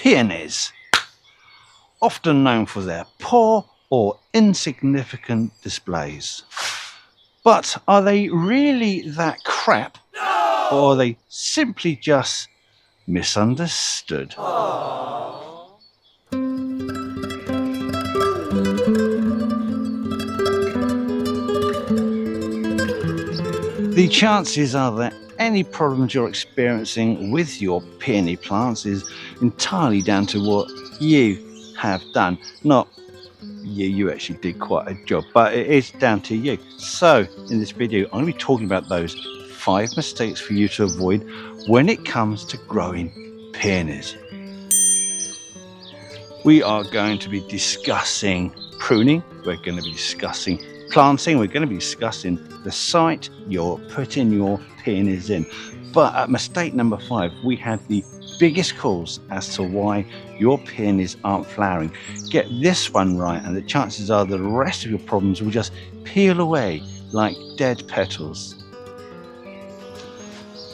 Peonies, often known for their poor or insignificant displays. But are they really that crap? No! Or are they simply just misunderstood? The chances are that any problems you're experiencing with your peony plants is entirely down to what you have done. Not you actually did quite a job, but it is down to you. So in this video, I'm going to be talking about those 5 mistakes for you to avoid when it comes to growing peonies. We are going to be discussing pruning, we're going to be discussing planting, we're going to be discussing the site you're putting your peonies in. But at mistake number 5, we have the biggest cause as to why your peonies aren't flowering. Get this one right and the chances are the rest of your problems will just peel away like dead petals.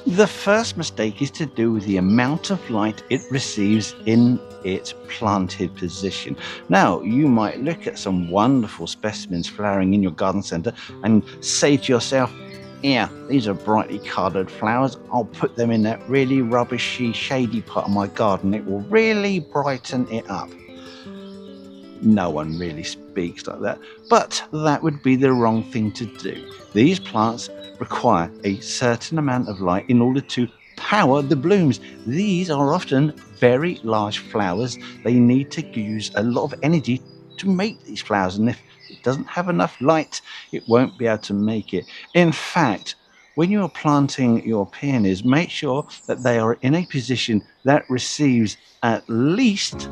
The first mistake is to do with the amount of light it receives in its planted position. Now, you might look at some wonderful specimens flowering in your garden centre and say to yourself, yeah, these are brightly coloured flowers. I'll put them in that really rubbishy, shady part of my garden. It will really brighten it up. No one really speaks like that, but that would be the wrong thing to do. These plants require a certain amount of light in order to power the blooms. These are often very large flowers. They need to use a lot of energy to make these flowers, and if it doesn't have enough light, it won't be able to make it. In fact, when you are planting your peonies, make sure that they are in a position that receives at least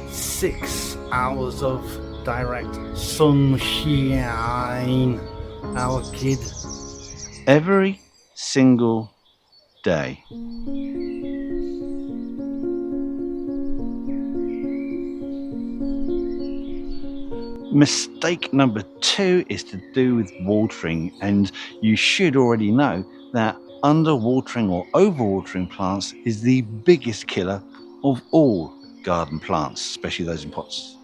6 hours of direct sunshine, our kid, every single day. Mistake number 2 is to do with watering, and you should already know that underwatering or overwatering plants is the biggest killer of all garden plants, especially those in pots.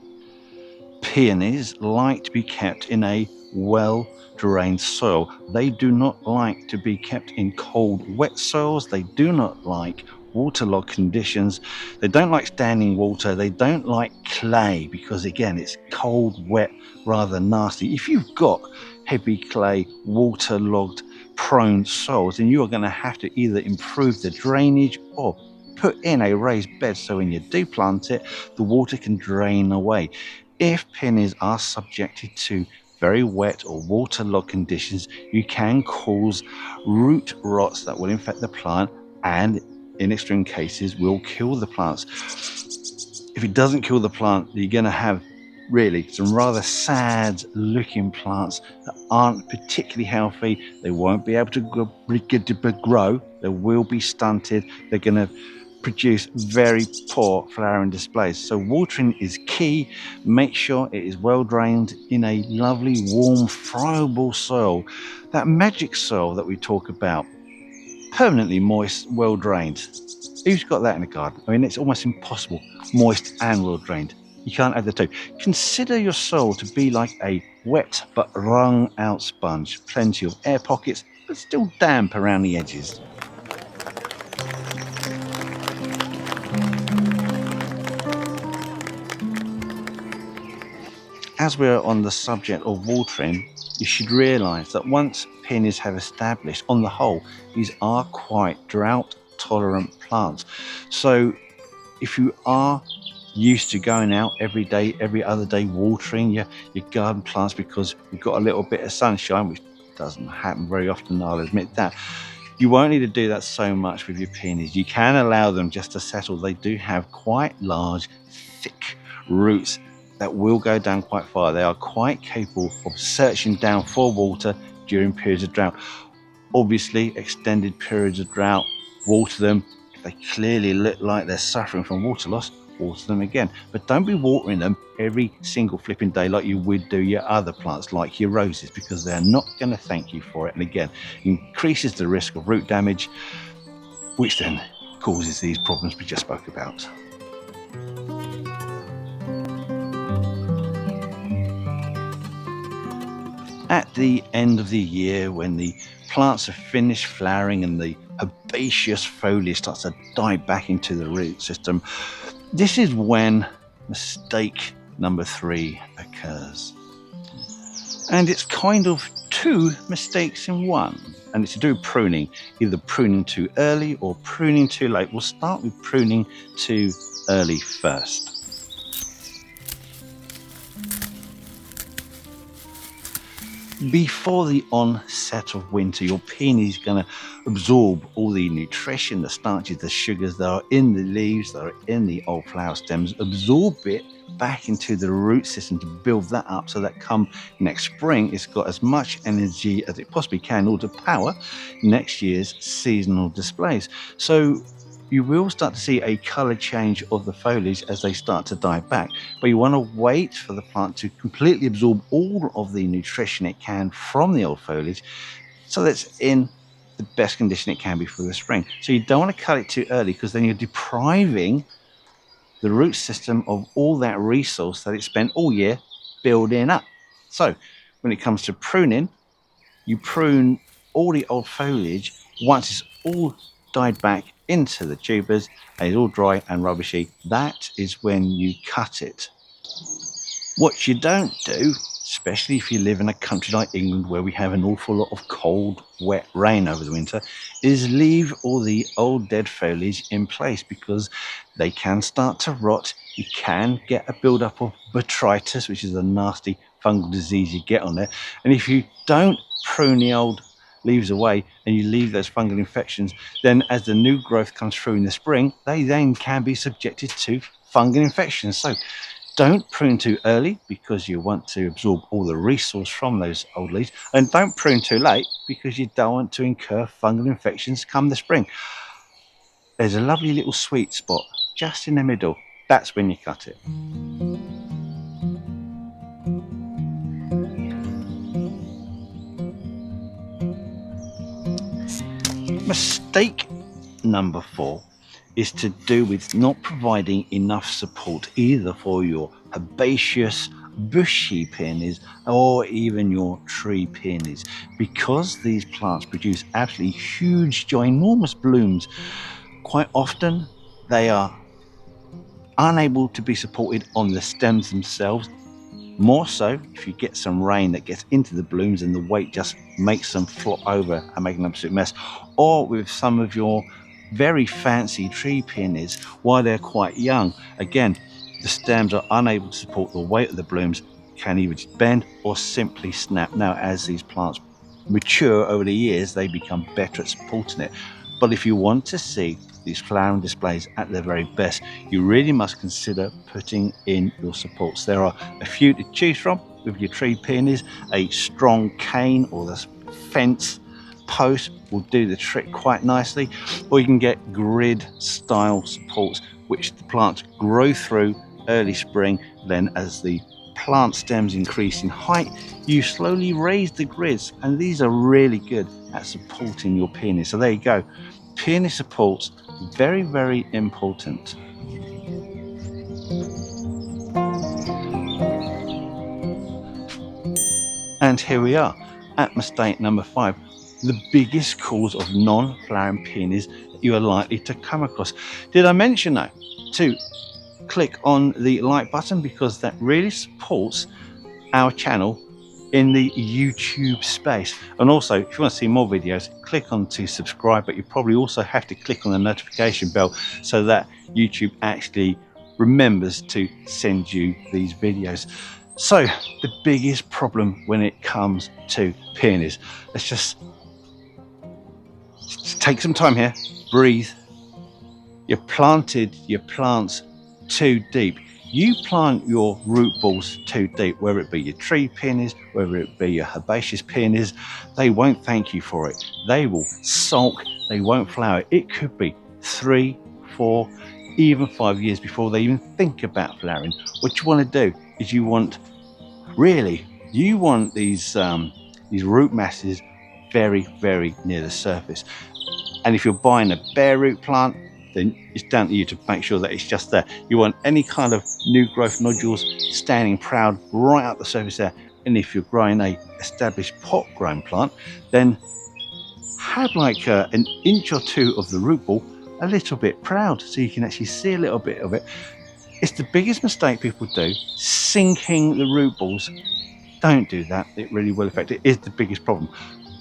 Peonies like to be kept in a well-drained soil. They do not like to be kept in cold, wet soils. They do not like waterlogged conditions. They don't like standing water. They don't like clay because, again, it's cold, wet, rather nasty. If you've got heavy clay, waterlogged, prone soils, then you are going to have to either improve the drainage or put in a raised bed so when you do plant it, the water can drain away. If peonies are subjected to very wet or waterlogged conditions, you can cause root rots that will infect the plant and in extreme cases will kill the plants. If it doesn't kill the plant, you're going to have really some rather sad looking plants that aren't particularly healthy. They won't be able to grow. They will be stunted. They're going to produce very poor flowering displays. So watering is key. Make sure it is well drained in a lovely, warm, friable soil. That magic soil that we talk about. Permanently moist, well drained. Who's got that in a garden? I mean, it's almost impossible. Moist and well drained. You can't have the two. Consider your soil to be like a wet but wrung out sponge. Plenty of air pockets, but still damp around the edges. As we're on the subject of watering, you should realise that once peonies have established, on the whole, these are quite drought tolerant plants. So if you are used to going out every day, every other day, watering your garden plants because you've got a little bit of sunshine, which doesn't happen very often, I'll admit that, you won't need to do that so much with your peonies. You can allow them just to settle. They do have quite large, thick roots that will go down quite far. They are quite capable of searching down for water during periods of drought. Obviously, extended periods of drought, water them. If they clearly look like they're suffering from water loss, water them again. But don't be watering them every single flipping day like you would do your other plants, like your roses, because they're not going to thank you for it. And again, increases the risk of root damage, which then causes these problems we just spoke about. At the end of the year, when the plants have finished flowering and the herbaceous foliage starts to die back into the root system, this is when mistake number 3 occurs. And it's kind of 2 mistakes in one. And it's to do with pruning, either pruning too early or pruning too late. We'll start with pruning too early first. Before the onset of winter, your peony is going to absorb all the nutrition, the starches, the sugars that are in the leaves, that are in the old flower stems, absorb it back into the root system to build that up so that come next spring, it's got as much energy as it possibly can in order to power next year's seasonal displays. So you will start to see a color change of the foliage as they start to die back, but you want to wait for the plant to completely absorb all of the nutrition it can from the old foliage so that's in the best condition it can be for the spring. So you don't want to cut it too early, because then you're depriving the root system of all that resource that it spent all year building up. So when it comes to pruning, you prune all the old foliage once it's all died back into the tubers and it's all dry and rubbishy. That is when you cut it. What you don't do, especially if you live in a country like England where we have an awful lot of cold, wet rain over the winter, is leave all the old dead foliage in place, because they can start to rot. You can get a build-up of botrytis, which is a nasty fungal disease you get on there. And if you don't prune the old leaves away and you leave those fungal infections, then as the new growth comes through in the spring, they then can be subjected to fungal infections. So don't prune too early, because you want to absorb all the resource from those old leaves, and don't prune too late, because you don't want to incur fungal infections come the spring. There's a lovely little sweet spot just in the middle. That's when you cut it. Mistake number 4 is to do with not providing enough support either for your herbaceous bushy peonies or even your tree peonies. Because these plants produce absolutely huge, ginormous blooms, quite often they are unable to be supported on the stems themselves. More so if you get some rain that gets into the blooms and the weight just makes them flop over and make an absolute mess. Or with some of your very fancy tree peonies, while they're quite young, again, the stems are unable to support the weight of the blooms, can either bend or simply snap. Now, as these plants mature over the years, they become better at supporting it. But if you want to see these flowering displays at their very best, you really must consider putting in your supports. There are a few to choose from with your tree peonies. A strong cane or the fence post will do the trick quite nicely, or you can get grid style supports which the plants grow through early spring. Then as the plant stems increase in height, you slowly raise the grids, and these are really good at supporting your peonies. So there you go, peony supports, very, very important. And here we are at mistake number 5, the biggest cause of non-flowering peonies that you are likely to come across. Did I mention though to click on the like button, because that really supports our channel in the YouTube space. And also, if you want to see more videos, click on to subscribe, but you probably also have to click on the notification bell so that YouTube actually remembers to send you these videos. So the biggest problem when it comes to peonies, let's just take some time here, breathe. You planted your plants too deep. You plant your root balls too deep, whether it be your tree peonies, whether it be your herbaceous peonies, they won't thank you for it. They will sulk, they won't flower. It could be 3, 4, even 5 years before they even think about flowering. What you want to do is you want these root masses very, very near the surface. And if you're buying a bare root plant, then it's down to you to make sure that it's just there. You want any kind of new growth nodules standing proud right up the surface there. And if you're growing a established pot grown plant, then have like an inch or two of the root ball a little bit proud, so you can actually see a little bit of it. It's the biggest mistake people do, sinking the root balls. Don't do that. It really will affect it. It is the biggest problem.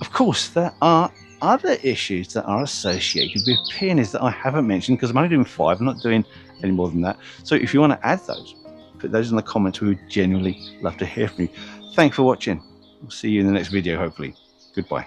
Of course, there are other issues that are associated with peonies that I haven't mentioned because I'm only doing 5. I'm not doing any more than that. So if you want to add those, put those in the comments. We would genuinely love to hear from you. Thanks for watching. We'll see you in the next video, hopefully. Goodbye.